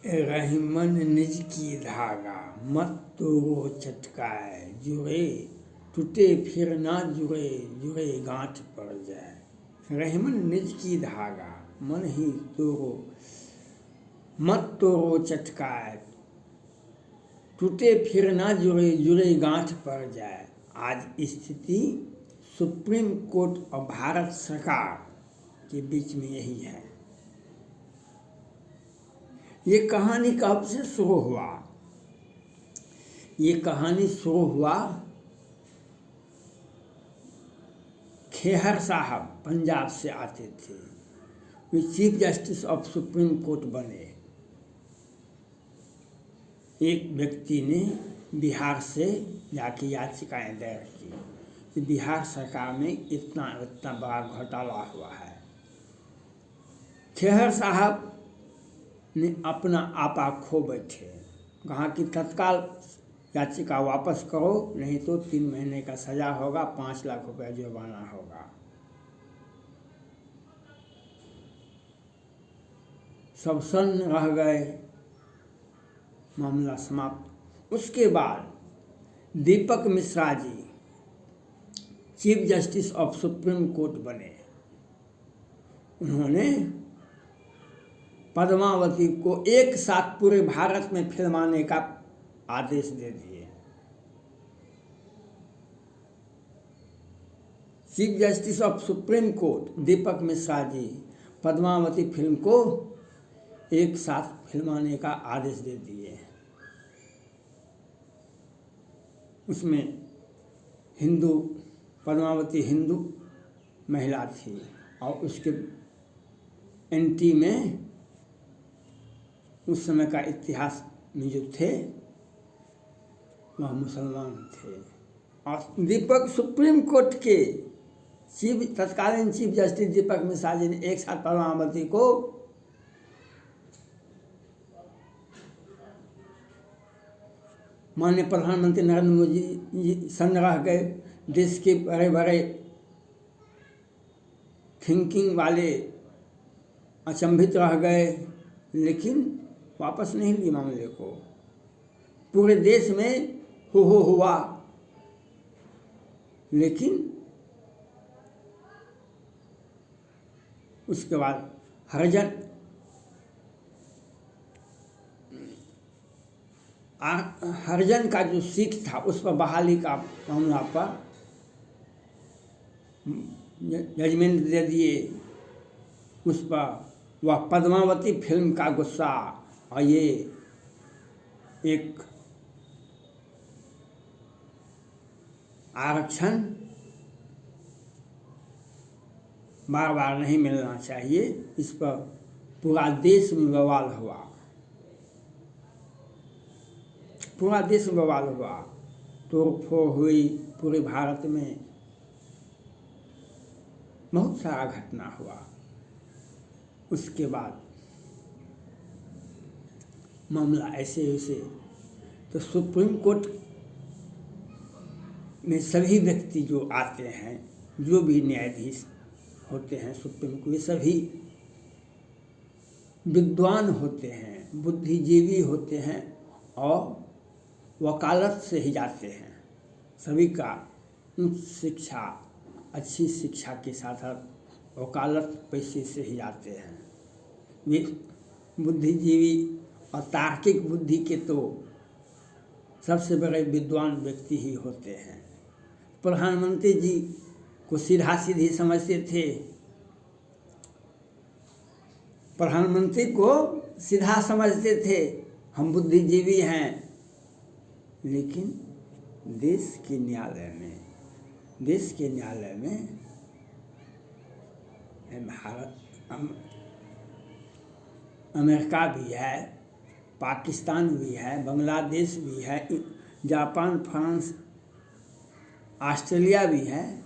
रहीमन निज की धागा मत तोड़ो चटकाए जुड़े टूटे फिर ना जुड़े जुड़े गांठ पड़ जाए। रहीमन निज की धागा मन ही तोड़ो मत तोड़ो चटकाए टूटे फिर ना जुड़े जुड़े गांठ पड़ जाए। आज स्थिति सुप्रीम कोर्ट और भारत सरकार के बीच में यही है। ये कहानी कब से शुरू हुआ? ये कहानी शुरू हुआ खेहर साहब पंजाब से आते थे, वे chief justice of supreme court बने। एक व्यक्ति ने बिहार से जाके याचिकाएं दायर की कि बिहार सरकार में इतना बड़ा घोटाला हुआ है। खेहर साहब ने अपना आपा खो बैठे, कहा कि तत्काल याचिका वापस करो, नहीं तो 3 महीने का सजा होगा, 5 लाख रुपया जुर्माना होगा। सब सन्न रह गए, मामला समाप्त। उसके बाद Deepak Mishra ji chief justice of supreme court बने। उन्होंने पद्मावती को एक साथ पूरे भारत में फिल्माने का आदेश दे दिए। Chief justice of supreme Court Deepak Mishra ji Padmavati film को एक साथ फिल्माने का आदेश दे दिए। उसमें पद्मावती हिंदू महिला थी और उसके एंटी में उस समय का इतिहास में जो थे वह मुसलमान थे। और दीपक सुप्रीम कोर्ट के तत्कालीन चीफ जस्टिस दीपक मिश्रा जी ने एक साथ पद्मावती को माननीय प्रधानमंत्री नरेंद्र मोदी जी सन्न रह गए, देश के बड़े बड़े थिंकिंग वाले अचंभित रह गए, लेकिन वापस नहीं ली मामले को। पूरे देश में हो हुआ, लेकिन उसके बाद हरिजन का जो सीट था उस पर बहाली का मामला पर जजमेंट दे दिए। उस पर वह पद्मावती फिल्म का गुस्सा और ये एक आरक्षण बार बार नहीं मिलना चाहिए, इस पर पूरा देश में बवाल हुआ। पूरा देश में बवाल हुआ, तोड़फोड़ हुई पूरे भारत में, बहुत सारा घटना हुआ। उसके बाद मामला ऐसे तो सुप्रीम कोर्ट में सभी व्यक्ति जो आते हैं, जो भी न्यायाधीश होते हैं सुप्रीम कोर्ट, वे सभी विद्वान होते हैं, बुद्धिजीवी होते हैं और वकालत से ही जाते हैं। सभी का उच्च शिक्षा, अच्छी शिक्षा के साथ साथ वकालत पैसे से ही जाते हैं। वे बुद्धिजीवी और तार्किक बुद्धि के तो सबसे बड़े विद्वान व्यक्ति ही होते हैं। प्रधानमंत्री जी को सीधा सीधी समझते थे, प्रधानमंत्री को सीधा समझते थे, हम बुद्धिजीवी हैं। लेकिन देश के न्यायालय में भारत, अमेरिका भी है, पाकिस्तान भी है, बांग्लादेश भी है, जापान, फ्रांस, ऑस्ट्रेलिया भी है।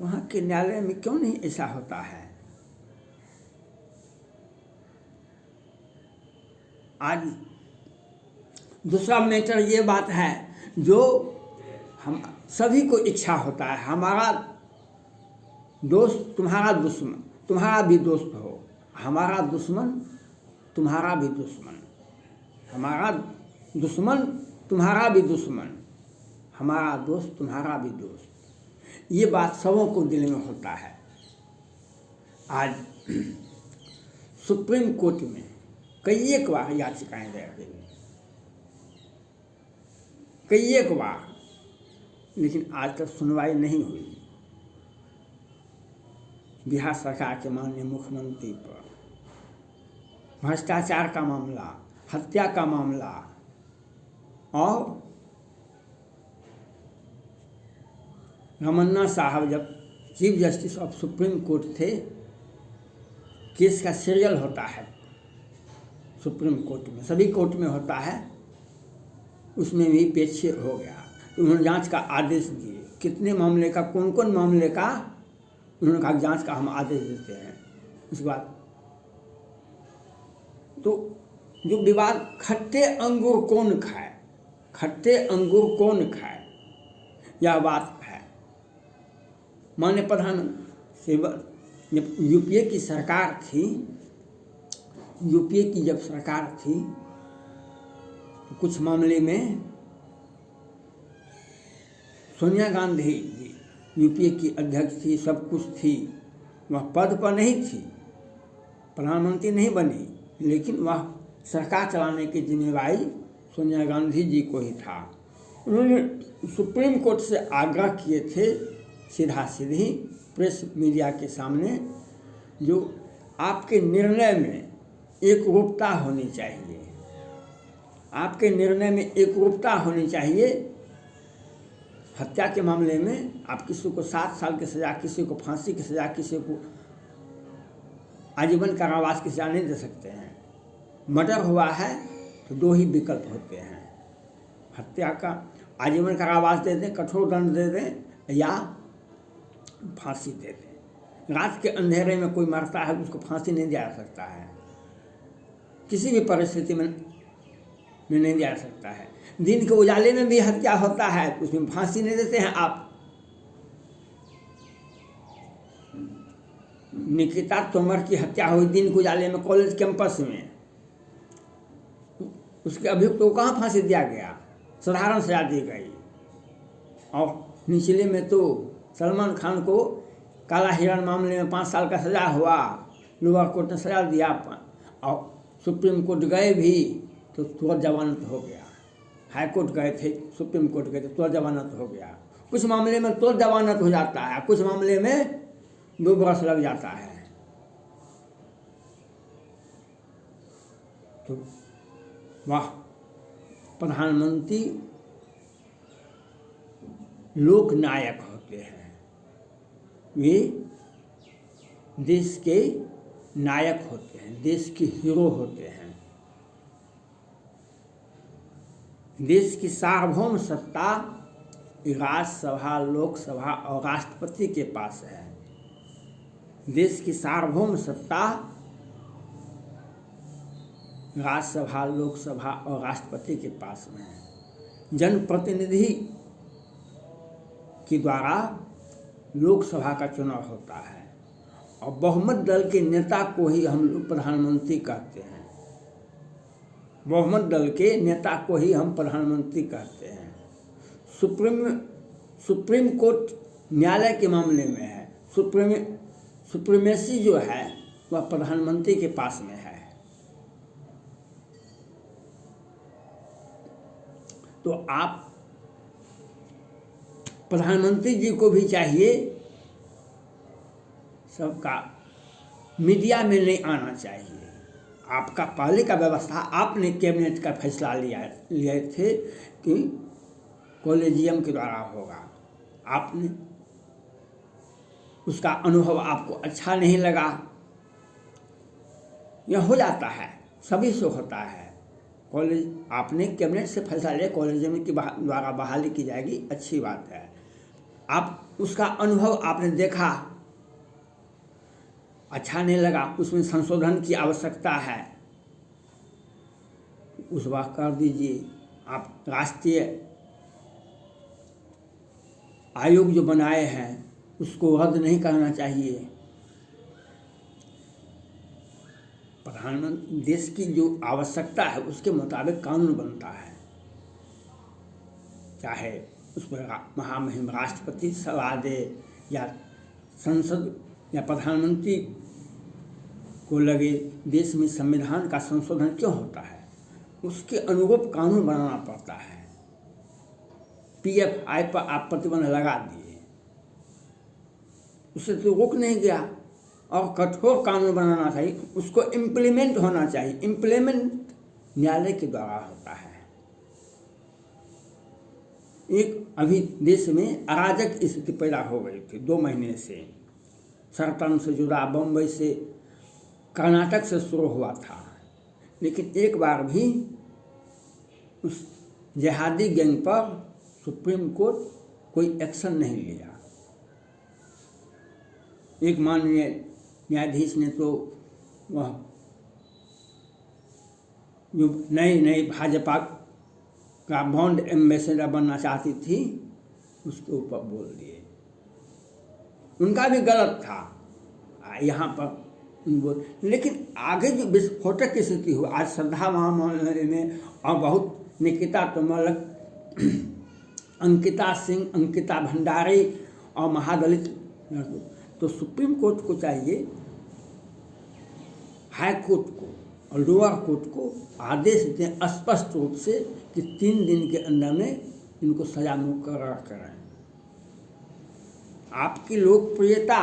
वहाँ के न्यायालय में क्यों नहीं ऐसा होता है? आज दूसरा मैटर ये बात है जो हम सभी को इच्छा होता है, हमारा दोस्त तुम्हारा दुश्मन, तुम्हारा भी दोस्त हो, हमारा दुश्मन तुम्हारा भी दुश्मन। हमारा दुश्मन तुम्हारा भी दुश्मन, हमारा दोस्त तुम्हारा भी दोस्त। ये बात सबों को दिल में होता है। आज सुप्रीम कोर्ट में कई एक बार याचिकाएं दायर हुई, कई एक बार, लेकिन आज तक सुनवाई नहीं हुई। बिहार सरकार के माननीय मुख्यमंत्री पर भ्रष्टाचार का मामला, हत्या का मामला और रमन्ना साहब जब chief justice of supreme court थे, केस का सीरियल होता है सुप्रीम कोर्ट में, सभी कोर्ट में होता है, उसमें भी पीछे हो गया। उन्होंने जांच का आदेश दिए, कितने मामले का, कौन कौन मामले का, उन्होंने कहा जांच का हम आदेश देते हैं। उसके बाद तो जो विवाद, खट्टे अंगूर कौन खाए, खट्टे अंगूर कौन खाए, यह बात है। माननीय प्रधान जब यूपीए की सरकार थी, यूपीए की जब सरकार थी तो कुछ मामले में सोनिया गांधी जी यूपीए की अध्यक्ष थी, सब कुछ थी, वह पद पर नहीं थी, प्रधानमंत्री नहीं बनी, लेकिन वह सरकार चलाने की जिम्मेवारी सोनिया गांधी जी को ही था। उन्होंने सुप्रीम कोर्ट से आग्रह किए थे सीधा सीधी प्रेस मीडिया के सामने, जो आपके निर्णय में एकरूपता होनी चाहिए, आपके निर्णय में एकरूपता होनी चाहिए। हत्या के मामले में आप किसी को 7 साल की सज़ा, किसी को फांसी की सज़ा, किसी को आजीवन कारावास की सज़ा नहीं दे सकते हैं। मर्डर हुआ है तो 2 ही विकल्प होते हैं, हत्या का आजीवन कारावास दे दें, कठोर दंड दे दें, या फांसी दे दें। रात के अंधेरे में कोई मरता है तो उसको फांसी नहीं दिया जा सकता है, किसी भी परिस्थिति में नहीं दिया जा सकता है। दिन के उजाले में भी हत्या होता है तो उसमें फांसी नहीं देते हैं आप। निकिता तोमर की हत्या हुई दिन के उजाले में कॉलेज कैंपस में, उसके अभियुक्त को कहाँ फांसी दिया गया, साधारण सजा दी गई। और निचले में तो सलमान खान को काला हिरण मामले में 5 साल का सजा हुआ, लोअर कोर्ट ने सजा दिया, और सुप्रीम कोर्ट गए भी तो तुरंत जमानत हो गया। हाई कोर्ट गए थे, सुप्रीम कोर्ट गए थे, तुरंत जमानत हो गया। कुछ मामले में तुरंत जमानत हो जाता है, कुछ मामले में 2 बरस लग जाता है। तो वाह, प्रधानमंत्री लोकनायक होते हैं, वे देश के नायक होते हैं, देश के हीरो होते हैं। देश की सार्वभौम सत्ता राज्यसभा, लोकसभा और राष्ट्रपति के पास है। देश की सार्वभौम सत्ता राज्यसभा, लोकसभा और राष्ट्रपति के पास में है। जनप्रतिनिधि के द्वारा लोकसभा का चुनाव होता है और बहुमत दल के नेता को ही हम लोग प्रधानमंत्री कहते हैं। बहुमत दल के नेता को ही हम प्रधानमंत्री कहते हैं। सुप्रीम कोर्ट न्यायालय के मामले में है, सुप्रीमेसी जो है वह प्रधानमंत्री के पास में है। तो आप प्रधानमंत्री जी को भी चाहिए सबका मीडिया में नहीं आना चाहिए। आपका पहले का व्यवस्था, आपने कैबिनेट का फैसला लिए थे कि कॉलेजियम के द्वारा होगा, आपने उसका अनुभव आपको अच्छा नहीं लगा। यह हो जाता है, सभी से होता है। कॉलेज आपने कैबिनेट से फैसला लिया कॉलेजियम के द्वारा बहाली की जाएगी, अच्छी बात है। आप उसका अनुभव आपने देखा, अच्छा नहीं लगा, उसमें संशोधन की आवश्यकता है, उस बात कर दीजिए। आप राष्ट्रीय आयोग जो बनाए हैं उसको रद्द नहीं करना चाहिए। प्रधानमंत्री देश की जो आवश्यकता है उसके मुताबिक कानून बनता है, चाहे उस पर महामहिम राष्ट्रपति सलाह दे या संसद या प्रधानमंत्री को लगे देश में संविधान का संशोधन क्यों होता है, उसके अनुरूप कानून बनाना पड़ता है। PFI पर आप प्रतिबंध लगा दिए, उससे तो रुक नहीं गया, और कठोर कानून बनाना चाहिए, उसको इम्प्लीमेंट होना चाहिए। इम्प्लीमेंट न्यायालय के द्वारा होता है। एक अभी देश में अराजक स्थिति पैदा हो गई थी 2 महीने से, सरतन से जुड़ा, बम्बई से, कर्नाटक से शुरू हुआ था, लेकिन एक बार भी उस जिहादी गैंग पर सुप्रीम कोर्ट कोई एक्शन नहीं लिया। एक माननीय न्यायाधीश ने तो वह जो नई भाजपा का बॉन्ड एम्बेसडर बनना चाहती थी उसके ऊपर बोल दिए, उनका भी गलत था यहाँ पर बोल। लेकिन आगे जो विस्फोटक की स्थिति हुई आज श्रद्धा महामामले में, और बहुत निकिता तोमर, अंकिता सिंह, अंकिता भंडारी और महादलित, तो सुप्रीम कोर्ट को चाहिए, हाई कोर्ट को और लोअर कोर्ट को आदेश दें स्पष्ट रूप से कि 3 दिन के अंदर में इनको सजा मुकर्रर करें। आपकी लोकप्रियता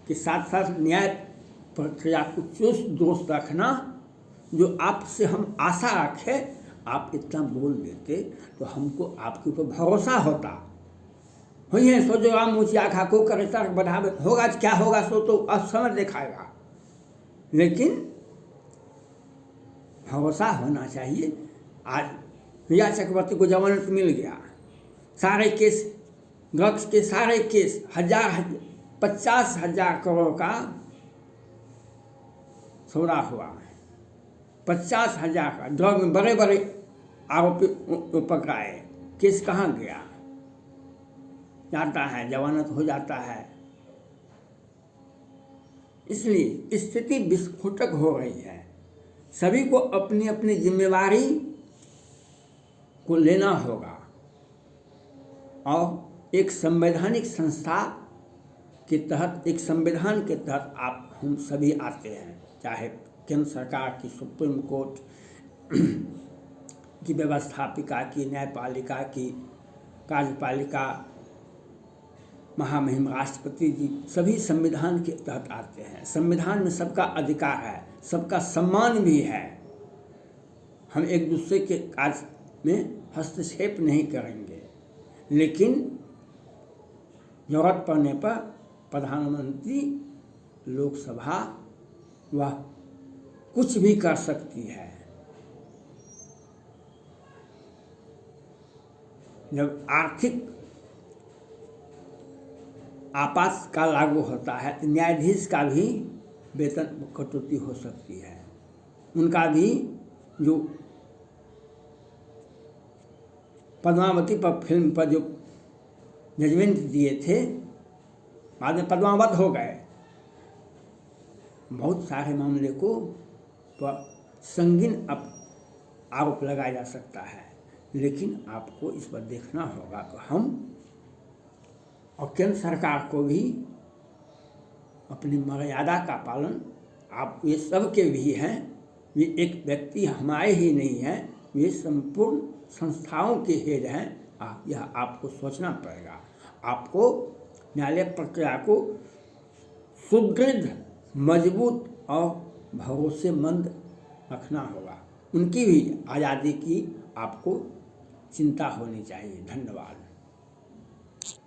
के साथ साथ न्याय प्रक्रिया को चुस्त दुरुस्त रखना, जो आपसे हम आशा रखें, आप इतना बोल देते तो हमको आपके ऊपर भरोसा होता। हुई है सो जो राम ऊँचिया खा को करे तर्क बढ़ावे, होगा क्या होगा सो तो अब समय दिखाएगा, लेकिन भरोसा होना चाहिए। आज रिया चक्रवर्ती को जमानत मिल गया, सारे केस, ड्रग्स के सारे केस 50,000 करोड़ का सौदा हुआ है, 50,000 का ड्रग में बड़े बड़े आरोपी पकड़ाए, केस कहाँ गया, जाता है, जमानत हो जाता है। इसलिए स्थिति विस्फोटक हो रही है। सभी को अपनी अपनी जिम्मेवारी को लेना होगा, और एक संवैधानिक संस्था के तहत, एक संविधान के तहत आप हम सभी आते हैं, चाहे केंद्र सरकार की, सुप्रीम कोर्ट की, व्यवस्थापिका की, न्यायपालिका की, कार्यपालिका, महामहिम राष्ट्रपति जी, सभी संविधान के तहत आते हैं। संविधान में सबका अधिकार है, सबका सम्मान भी है। हम एक दूसरे के कार्य में हस्तक्षेप नहीं करेंगे, लेकिन जरूरत पड़ने पर प्रधानमंत्री, लोकसभा वह कुछ भी कर सकती है। जब आर्थिक आपातकाल लागू होता है तो न्यायाधीश का भी वेतन कटौती हो सकती है, उनका भी जो पद्मावती पर फिल्म पर जो जजमेंट दिए थे, बाद में पद्मावत हो गए। बहुत सारे मामले को पर संगीन आरोप लगाया जा सकता है, लेकिन आपको इस पर देखना होगा कि हम और केंद्र सरकार को भी अपनी मर्यादा का पालन, आप ये सब के भी हैं, ये एक व्यक्ति हमारे ही नहीं हैं, ये संपूर्ण संस्थाओं के हेड हैं। यह आपको सोचना पड़ेगा। आपको न्यायालय प्रक्रिया को सुदृढ़, मजबूत और भरोसेमंद रखना होगा। उनकी भी आज़ादी की आपको चिंता होनी चाहिए। धन्यवाद।